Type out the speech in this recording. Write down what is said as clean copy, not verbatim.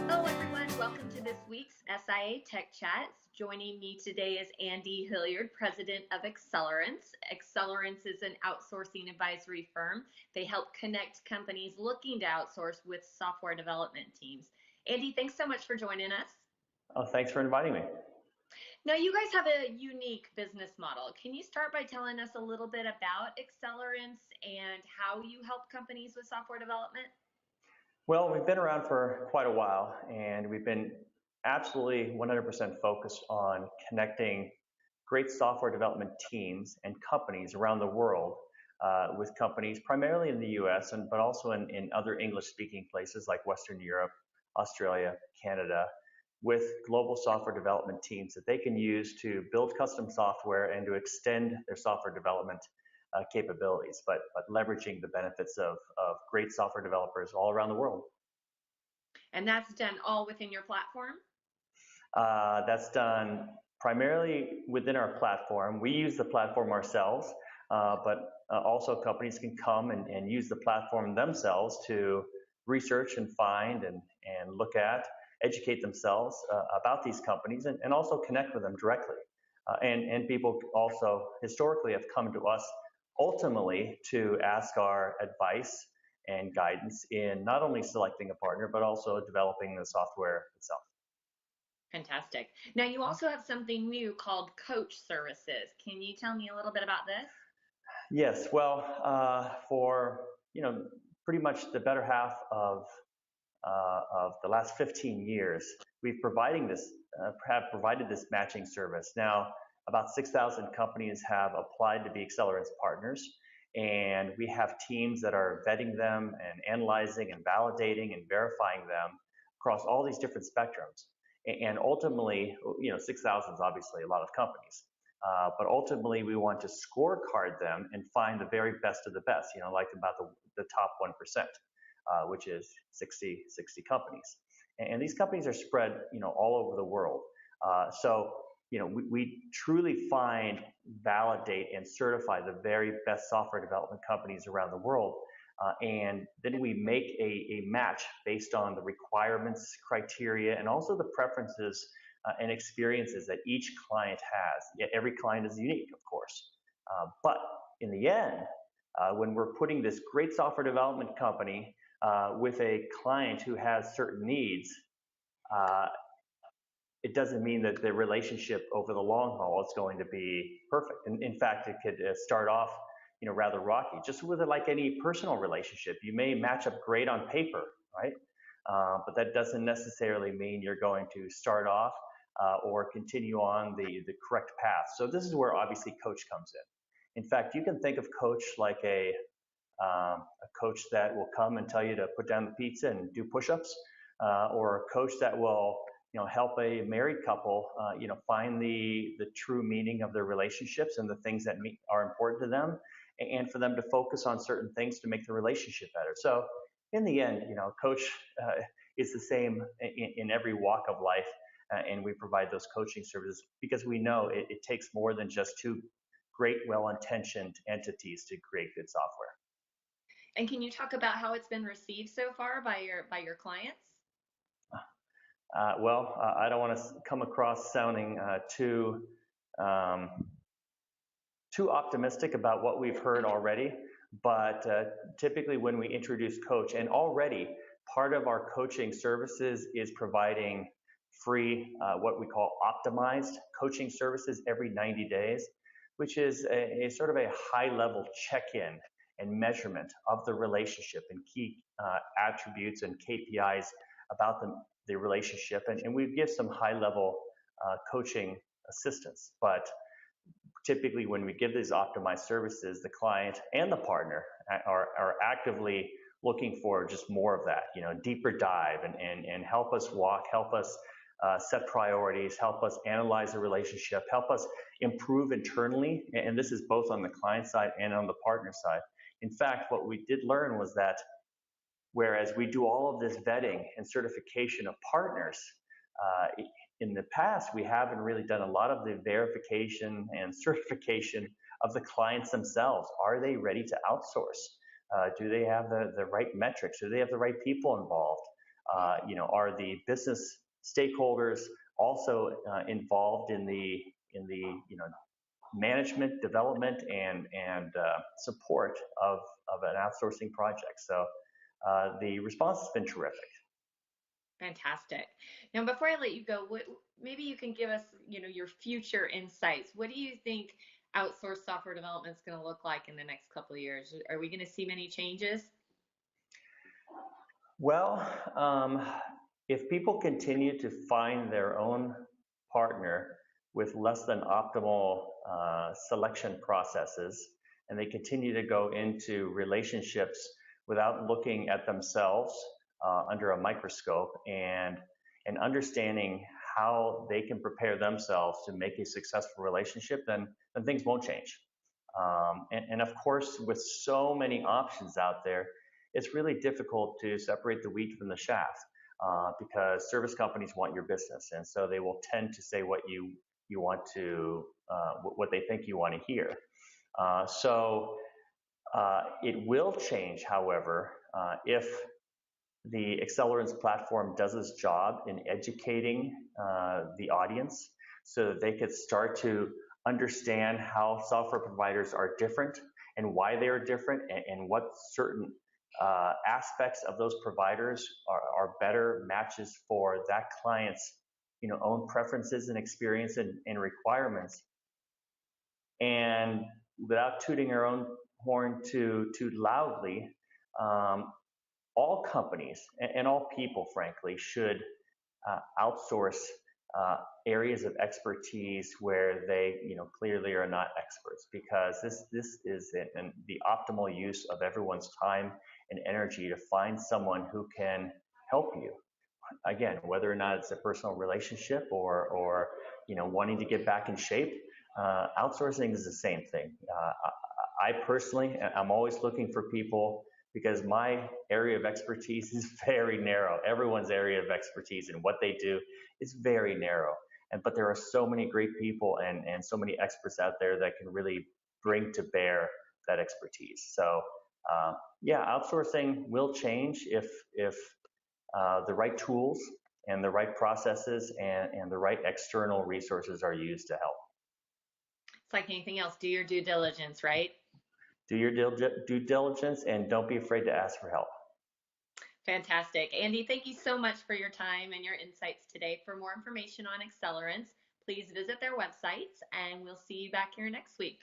Hello everyone, welcome to this week's SIIA Tech Chat. Joining me today is Andy Hilliard, president of Accelerance. Accelerance is an outsourcing advisory firm. They help connect companies looking to outsource with software development teams. Andy, thanks so much for joining us. Oh, thanks for inviting me. Now, you guys have a unique business model. Can you start by telling us a little bit about Accelerance and how you help companies with software development? Well, we've been around for quite a while, and we've been absolutely 100% focused on connecting great software development teams and companies around the world with companies primarily in the US, but also in other English-speaking places like Western Europe, Australia, Canada, with global software development teams that they can use to build custom software and to extend their software development capabilities, but leveraging the benefits of great software developers all around the world. And that's done all within your platform? That's done primarily within our platform. We use the platform ourselves, but also companies can come and use the platform themselves to research and find and look at, educate themselves about these companies and also connect with them directly. And people also historically have come to us ultimately to ask our advice and guidance in not only selecting a partner, but also developing the software itself. Fantastic. Now, you also have something new called Coach Services. Can you tell me a little bit about this? Yes. Well, for pretty much the better half of the last 15 years, we've provided this matching service. Now, about 6,000 companies have applied to be Accelerance partners, and we have teams that are vetting them and analyzing and validating and verifying them across all these different spectrums. And ultimately, 6,000 is obviously a lot of companies, but ultimately we want to scorecard them and find the very best of the best, like about the top 1%. Which is 60 companies. And these companies are spread, all over the world. So we truly find, validate, and certify the very best software development companies around the world. And then we make a match based on the requirements, criteria, and also the preferences and experiences that each client has. Yet every client is unique, of course. But in the end, when we're putting this great software development company with a client who has certain needs, it doesn't mean that the relationship over the long haul is going to be perfect. And in fact, it could start off, rather rocky. Just with it, like any personal relationship, you may match up great on paper, right? But that doesn't necessarily mean you're going to start off or continue on the correct path. So this is where obviously Coach comes in. In fact, you can think of Coach like a coach that will come and tell you to put down the pizza and do push-ups, or a coach that will, help a married couple, find the true meaning of their relationships and the things that are important to them, and for them to focus on certain things to make the relationship better. So in the end, coach is the same in every walk of life, and we provide those coaching services because we know it takes more than just two great, well-intentioned entities to create good software. And can you talk about how it's been received so far by your clients? Well, I don't want to come across sounding too optimistic about what we've heard already, but typically when we introduce Coach, and already part of our coaching services is providing free, what we call optimized coaching services every 90 days, which is a sort of a high-level check-in and measurement of the relationship and key attributes and KPIs about the relationship. And we give some high-level coaching assistance. But typically when we give these optimized services, the client and the partner are actively looking for just more of that, deeper dive and help us set priorities, help us analyze the relationship, help us improve internally. And this is both on the client side and on the partner side. In fact, what we did learn was that whereas we do all of this vetting and certification of partners, in the past, we haven't really done a lot of the verification and certification of the clients themselves. Are they ready to outsource? Do they have the right metrics? Do they have the right people involved? Are the business stakeholders also involved in the management, development, and support of an outsourcing project? So the response has been terrific. Fantastic. Now, before I let you go, maybe you can give us, your future insights. What do you think outsourced software development is going to look like in the next couple of years? Are we going to see many changes? Well, if people continue to find their own partner with less than optimal selection processes, and they continue to go into relationships without looking at themselves under a microscope and understanding how they can prepare themselves to make a successful relationship, then things won't change. And of course, with so many options out there, it's really difficult to separate the wheat from the chaff because service companies want your business, and so they will tend to say what you want to, what they think you want to hear. So it will change, however, if the Accelerance platform does its job in educating the audience so that they could start to understand how software providers are different and why they are different, and what certain aspects of those providers are better matches for that client's own preferences and experience and requirements. And without tooting our own horn too loudly, all companies and all people, frankly, should outsource areas of expertise where they, clearly are not experts, because this is the optimal use of everyone's time and energy to find someone who can help you. Again, whether or not it's a personal relationship or wanting to get back in shape, outsourcing is the same thing. I personally, I'm always looking for people, because my area of expertise is very narrow. Everyone's area of expertise and what they do is very narrow. But there are so many great people and so many experts out there that can really bring to bear that expertise. So outsourcing will change if the right tools and the right processes and the right external resources are used to help. It's like anything else. Do your due diligence, right? Do your due diligence, and don't be afraid to ask for help. Fantastic. Andy, thank you so much for your time and your insights today. For more information on Accelerance, please visit their websites, and we'll see you back here next week.